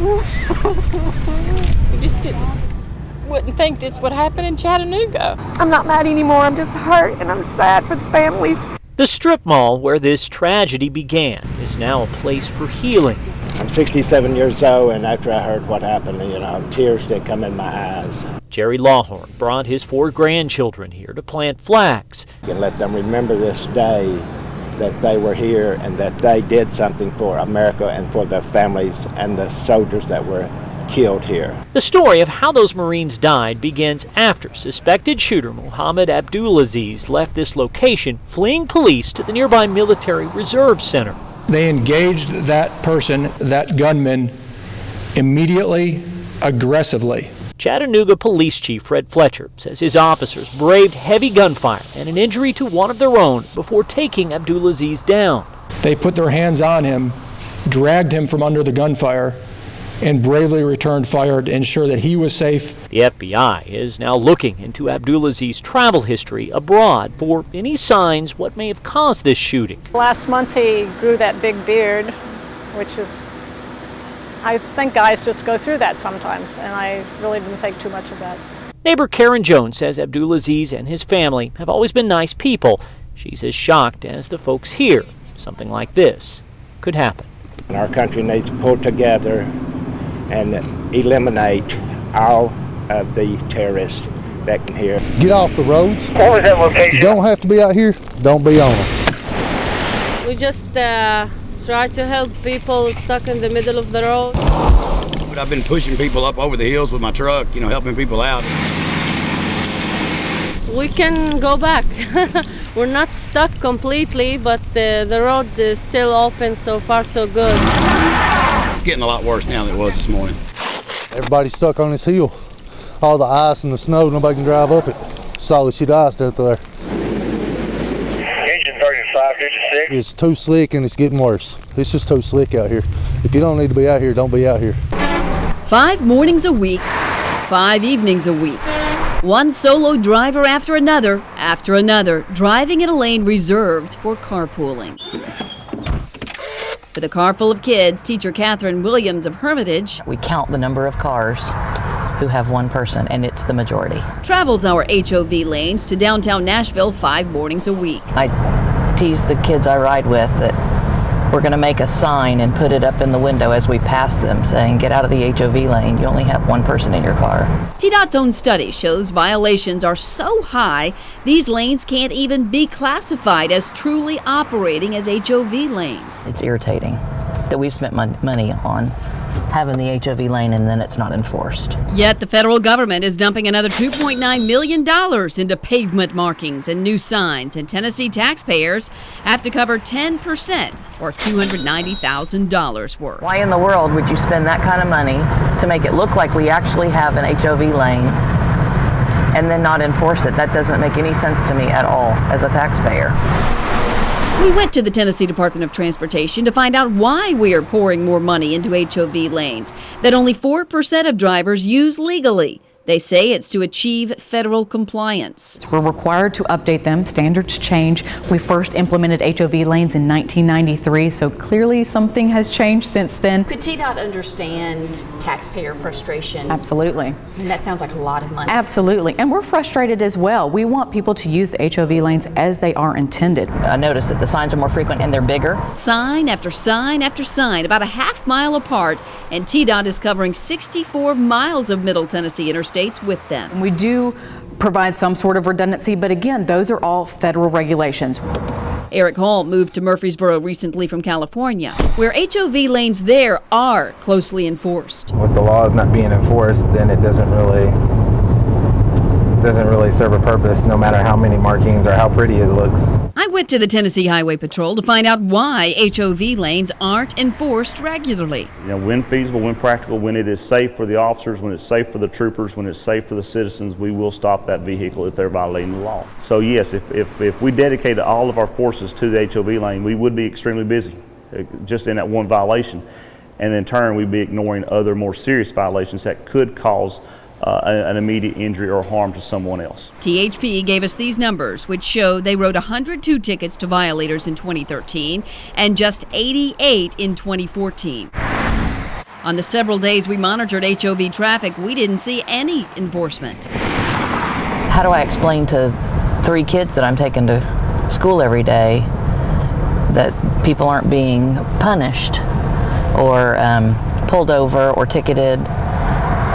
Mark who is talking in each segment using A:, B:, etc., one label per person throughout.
A: You just wouldn't think this would happen in Chattanooga.
B: I'm not mad anymore. I'm just hurt and I'm sad for the families.
C: The strip mall where this tragedy began is now a place for healing.
D: I'm 67 years old, and after I heard what happened, tears did come in my eyes.
C: Jerry Lawhorn brought his 4 grandchildren here to plant flags.
D: And let them remember this day, that they were here and that they did something for America and for the families and the soldiers that were killed here.
C: The story of how those Marines died begins after suspected shooter Mohammed Abdulaziz left this location, fleeing police to the nearby Military Reserve Center.
E: They engaged that person, that gunman, immediately, aggressively.
C: Chattanooga Police Chief Fred Fletcher says his officers braved heavy gunfire and an injury to one of their own before taking Abdulaziz down.
E: They put their hands on him, dragged him from under the gunfire, and bravely returned fire to ensure that he was safe.
C: The FBI is now looking into Abdulaziz's travel history abroad for any signs what may have caused this shooting.
F: Last month he grew that big beard, which is, I think guys just go through that sometimes, and I really didn't think too much of that.
C: Neighbor Karen Jones says Abdulaziz and his family have always been nice people. She's as shocked as the folks here. Something like this could happen.
D: Our country needs to pull together and eliminate all of the terrorists that can here.
G: Get off the roads.
D: What was that location?
G: You don't have to be out here. Don't be on them.
H: We just try to help people stuck in the middle of the road.
I: I've been pushing people up over the hills with my truck, helping people out.
H: We can go back. We're not stuck completely, but the road is still open. So far, so good.
I: It's getting a lot worse now than it was this morning.
G: Everybody's stuck on this hill. All the ice and the snow, nobody can drive up it. Solid sheet ice out there.
D: Engine 3556.
G: It's too slick and it's getting worse. It's just too slick out here. If you don't need to be out here, don't be out here.
J: 5 mornings a week, 5 evenings a week. One solo driver after another, driving in a lane reserved for carpooling. With a car full of kids, teacher Catherine Williams of Hermitage,
K: we count the number of cars who have one person, and it's the majority.
J: Travels our HOV lanes to downtown Nashville 5 mornings a week.
K: I tease the kids I ride with that we're going to make a sign and put it up in the window as we pass them saying, get out of the HOV lane, you only have one person in your car.
J: TDOT's own study shows violations are so high, these lanes can't even be classified as truly operating as HOV lanes.
K: It's irritating that we've spent money on having the HOV lane and then it's not enforced.
J: Yet the federal government is dumping another $2.9 million into pavement markings and new signs, and Tennessee taxpayers have to cover 10% or $290,000 worth.
K: Why in the world would you spend that kind of money to make it look like we actually have an HOV lane and then not enforce it? That doesn't make any sense to me at all as a taxpayer.
J: We went to the Tennessee Department of Transportation to find out why we are pouring more money into HOV lanes that only 4% of drivers use legally. They say it's to achieve federal compliance.
L: We're required to update them. Standards change. We first implemented HOV lanes in 1993, so clearly something has changed since then.
M: Could TDOT understand taxpayer frustration?
L: Absolutely.
M: And that sounds like a lot of money.
L: Absolutely. And we're frustrated as well. We want people to use the HOV lanes as they are intended.
K: I noticed that the signs are more frequent and they're bigger.
J: Sign after sign after sign, about a half mile apart, and TDOT is covering 64 miles of Middle Tennessee interstates with them.
L: We do provide some sort of redundancy, but again, those are all federal regulations.
J: Eric Hall moved to Murfreesboro recently from California, where HOV lanes there are closely enforced.
N: With the laws not being enforced, then it doesn't really serve a purpose, no matter how many markings or how pretty it looks.
J: I went to the Tennessee Highway Patrol to find out why HOV lanes aren't enforced regularly.
O: When feasible, when practical, when it is safe for the officers, when it's safe for the troopers, when it's safe for the citizens, we will stop that vehicle if they're violating the law. So yes, if we dedicated all of our forces to the HOV lane, we would be extremely busy just in that one violation. And in turn, we'd be ignoring other more serious violations that could cause an immediate injury or harm to someone else.
J: THP gave us these numbers, which show they wrote 102 tickets to violators in 2013 and just 88 in 2014. On the several days we monitored HOV traffic, we didn't see any enforcement.
K: How do I explain to 3 kids that I'm taking to school every day that people aren't being punished or pulled over or ticketed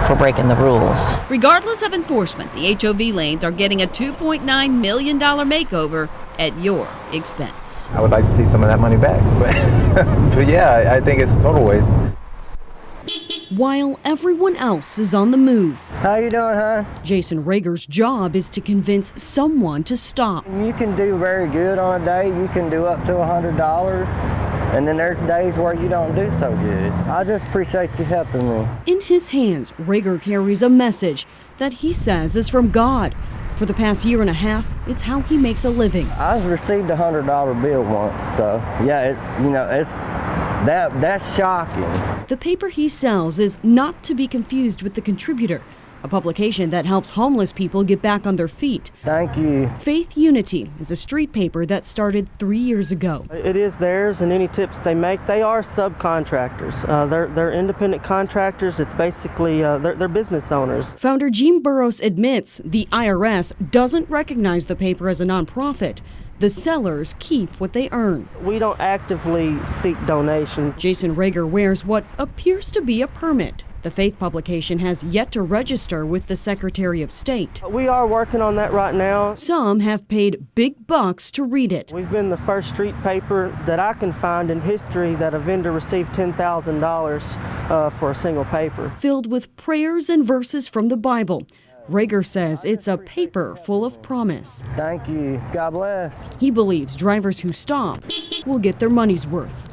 K: for breaking the rules?
J: Regardless of enforcement, the HOV lanes are getting a $2.9 million makeover at your expense.
N: I would like to see some of that money back, but yeah, I think it's a total waste.
P: While everyone else is on the move.
Q: How you doing, huh?
P: Jason Rager's job is to convince someone to stop.
Q: You can do very good on a day. You can do up to $100. And then there's days where you don't do so good. I just appreciate you helping me.
P: In his hands, Rager carries a message that he says is from God. For the past year and a half, it's how he makes a living.
Q: I've received a $100 bill once, so yeah, that's shocking.
P: The paper he sells is not to be confused with The Contributor, a publication that helps homeless people get back on their feet.
Q: Thank you.
P: Faith Unity is a street paper that started 3 years ago.
R: It is theirs, and any tips they make, they are subcontractors. They're independent contractors. It's basically, they're business owners.
P: Founder Gene Burrows admits the IRS doesn't recognize the paper as a nonprofit. The sellers keep what they earn.
R: We don't actively seek donations.
P: Jason Rager wears what appears to be a permit. The Faith publication has yet to register with the Secretary of State.
R: We are working on that right now.
P: Some have paid big bucks to read it.
R: We've been the first street paper that I can find in history that a vendor received $10,000 for a single paper.
P: Filled with prayers and verses from the Bible. Rager says it's a paper full of promise.
Q: Thank you. God bless.
P: He believes drivers who stop will get their money's worth.